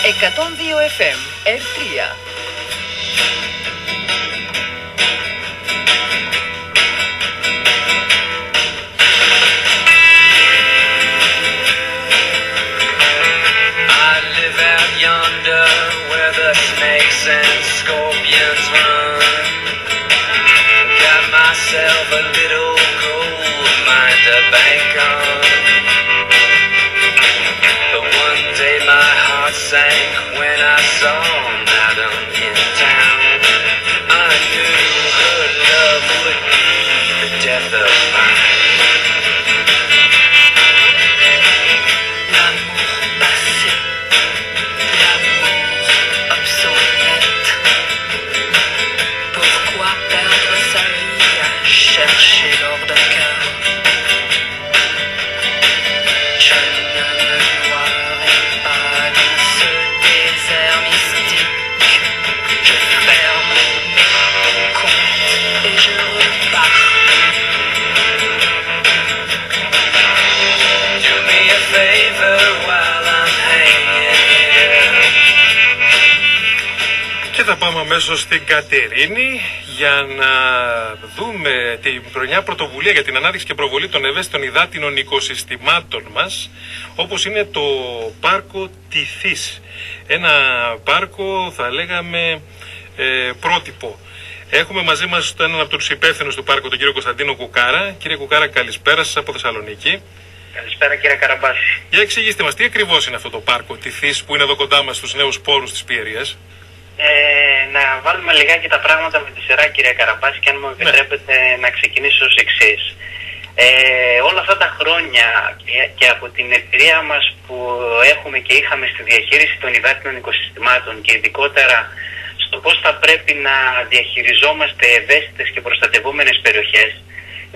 102 FM, R3. Yonder, where the snakes and scorpions run, got myself a little gold mine to bank on. But one day my heart sank when I saw Madam in town. I knew her love would be the death of mine. Chercher l'or d'un cœur. Je ne me noierai pas dans ce désert mystique. Je ferme mes comptes et je repars. Do me a favor while I'm hanging here. Και θα πάμε αμέσως στην Κατερίνη για να δούμε την πρωινιά πρωτοβουλία για την ανάδειξη και προβολή των ευαίσθητων υδάτινων οικοσυστημάτων μας, όπως είναι το πάρκο Τιθής. Ένα πάρκο, θα λέγαμε, πρότυπο. Έχουμε μαζί μας έναν από τους υπεύθυνους του πάρκου, τον κύριο Κωνσταντίνο Κουκάρα. Κύριε Κουκάρα, καλησπέρα σας από Θεσσαλονίκη. Καλησπέρα κύριε Καραμπάση. Για εξηγήστε μας, τι ακριβώς είναι αυτό το πάρκο Τιθής που είναι εδώ κοντά μας στους νέους πόρους της Πιερίας. Να βάλουμε λιγάκι τα πράγματα με τη σειρά κυρία Καραμπάση και αν μου επιτρέπετε να ξεκινήσω ως εξής. Όλα αυτά τα χρόνια και από την εμπειρία μας που έχουμε και είχαμε στη διαχείριση των υδάτινων οικοσυστημάτων και ειδικότερα στο πώς θα πρέπει να διαχειριζόμαστε ευαίσθητες και προστατευόμενες περιοχές,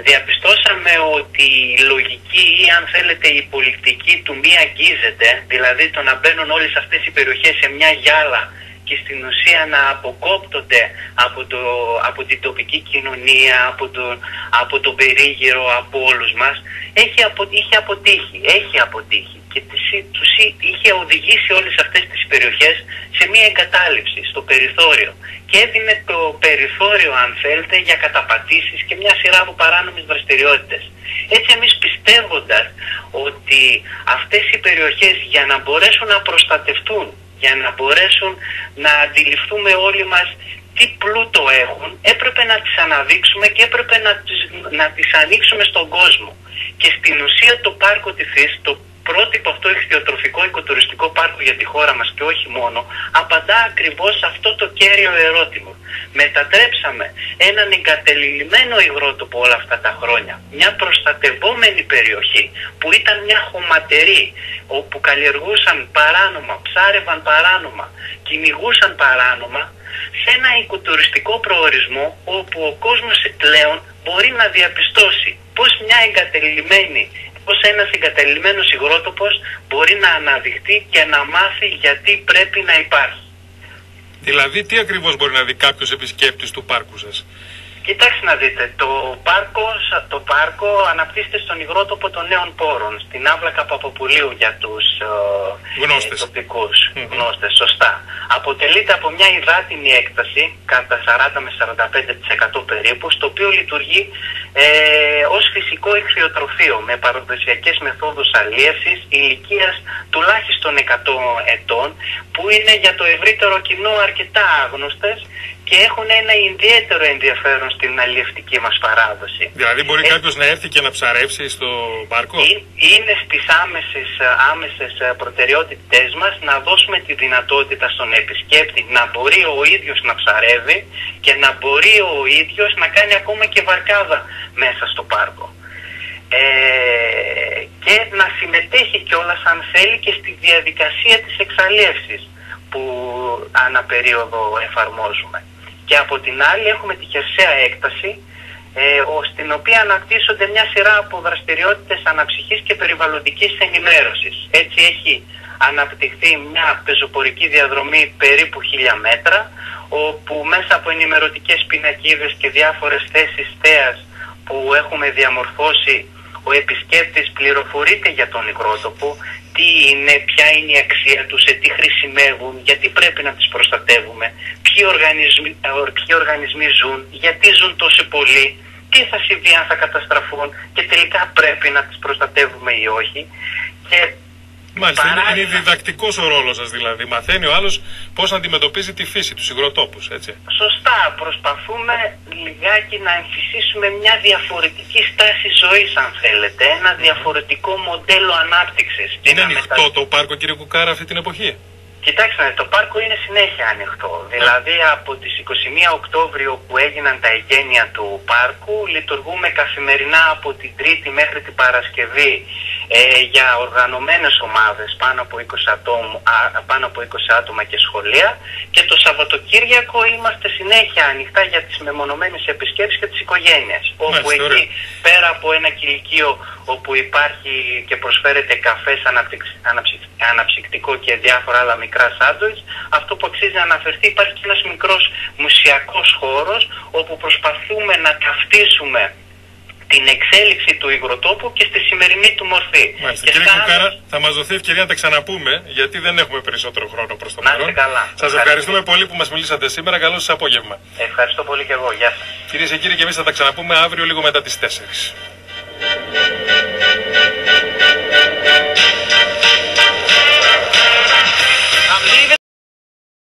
διαπιστώσαμε ότι η λογική ή αν θέλετε η πολιτική του μη αγγίζεται, δηλαδή το να μπαίνουν όλες αυτές οι περιοχές σε μια γυάλα και στην ουσία να αποκόπτονται από την τοπική κοινωνία, από τον περίγυρο, από όλους μας, είχε αποτύχει και είχε οδηγήσει όλες αυτές τις περιοχές σε μια εγκατάλειψη, στο περιθώριο και έδινε το περιθώριο αν θέλετε για καταπατήσεις και μια σειρά από παράνομες δραστηριότητες. Έτσι εμείς πιστεύοντας ότι αυτές οι περιοχές για να μπορέσουν να προστατευτούν, για να μπορέσουν να αντιληφθούμε όλοι μας τι πλούτο έχουν, έπρεπε να τις αναδείξουμε και έπρεπε να τις ανοίξουμε στον κόσμο. Και στην ουσία το πάρκο Τιθής, το πρότυπο αυτό ιχθυοτροφικό οικοτουριστικό πάρκο για τη χώρα μας και όχι μόνο, απαντά ακριβώς σε αυτό το κέριο ερώτημα. Μετατρέψαμε έναν εγκατελειμμένο υγρότοπο όλα αυτά τα χρόνια, μια προστατευόμενη περιοχή που ήταν μια χωματερή, όπου καλλιεργούσαν παράνομα, ψάρευαν παράνομα, κυνηγούσαν παράνομα, σε ένα οικοτουριστικό προορισμό όπου ο κόσμος πλέον μπορεί να διαπιστώσει πως ένας εγκατελειμμένος υγρότοπος μπορεί να αναδειχθεί και να μάθει γιατί πρέπει να υπάρχει. Δηλαδή, τι ακριβώς μπορεί να δει κάποιος επισκέπτης του πάρκου σας? Κοιτάξτε να δείτε, το πάρκο αναπτύσσεται στον υγρότοπο των νέων πόρων, στην Άβλακα Παπαπουλίου για τους τοπικούς γνώστες, σωστά. Αποτελείται από μια υδάτινη έκταση, κατά 40 με 45% περίπου, στο οποίο λειτουργεί ως φυσικό ιχθυοτροφείο με παραδοσιακές μεθόδους αλίευσης ηλικίας τουλάχιστον 100 ετών, που είναι για το ευρύτερο κοινό αρκετά άγνωστες και έχουν ένα ιδιαίτερο ενδιαφέρον στην αλλιευτική μας παράδοση. Δηλαδή μπορεί κάποιος να έρθει και να ψαρεύσει στο πάρκο? Είναι στις άμεσες προτεραιότητές μας να δώσουμε τη δυνατότητα στον επισκέπτη να μπορεί ο ίδιος να ψαρεύει και να μπορεί ο ίδιος να κάνει ακόμα και βαρκάδα μέσα στο πάρκο. Και να συμμετέχει κιόλας αν θέλει και στη διαδικασία της εξαλίευσης που αναπερίοδο εφαρμόζουμε. Και από την άλλη έχουμε τη χερσαία έκταση, στην οποία αναπτύσσονται μια σειρά από δραστηριότητες αναψυχής και περιβαλλοντικής ενημέρωσης. Έτσι έχει αναπτυχθεί μια πεζοπορική διαδρομή περίπου 1000 μέτρα, όπου μέσα από ενημερωτικές πινακίδες και διάφορες θέσεις θέας που έχουμε διαμορφώσει, ο επισκέπτης πληροφορείται για τον υγρότοπο τι είναι, ποια είναι η αξία τους, σε τι χρησιμεύουν, γιατί πρέπει να τις προστατεύουμε, ποιοι οργανισμοί ζουν, γιατί ζουν τόσο πολύ, τι θα συμβεί αν θα καταστραφούν και τελικά πρέπει να τις προστατεύουμε ή όχι. Και μάλιστα, είναι διδακτικός ο ρόλος σας δηλαδή. Μαθαίνει ο άλλος πώς να αντιμετωπίζει τη φύση, τους υγροτόπους, έτσι. Σωστά, προσπαθούμε λιγάκι να εμφυσίσουμε μια διαφορετική στάση ζωής, αν θέλετε, ένα διαφορετικό μοντέλο ανάπτυξης. Είναι ανοιχτό το πάρκο, κύριε Κουκάρα, αυτή την εποχή? Κοιτάξτε, το πάρκο είναι συνέχεια ανοιχτό. Δηλαδή από τις 21 Οκτώβριου που έγιναν τα εγγένεια του πάρκου, λειτουργούμε καθημερινά από την Τρίτη μέχρι την Παρασκευή για οργανωμένες ομάδες πάνω από 20 άτομα και σχολεία, και το Σαββατοκύριακο είμαστε συνέχεια ανοιχτά για τις μεμονωμένες επισκέψεις και τις οικογένειες. Όπου εκεί πέρα από ένα κηλικείο όπου υπάρχει και προσφέρεται καφές, αναψυκτικό και διάφορα άλλα μικρά σάντουιτς, αυτό που αξίζει να αναφερθεί, υπάρχει και ένας μικρός μουσιακός χώρος όπου προσπαθούμε να ταυτίσουμε την εξέλιξη του υγροτόπου και στη σημερινή του μορφή. Μάλιστα. Κύριε Κουκάρα, θα μας δοθεί ευκαιρία να τα ξαναπούμε, γιατί δεν έχουμε περισσότερο χρόνο προς το παρόν. Σας ευχαριστούμε πολύ που μας μιλήσατε σήμερα. Καλό σας απόγευμα. Ευχαριστώ πολύ και εγώ. Γεια σας. Κυρίες και κύριοι, και εμείς θα τα ξαναπούμε αύριο λίγο μετά τις 4.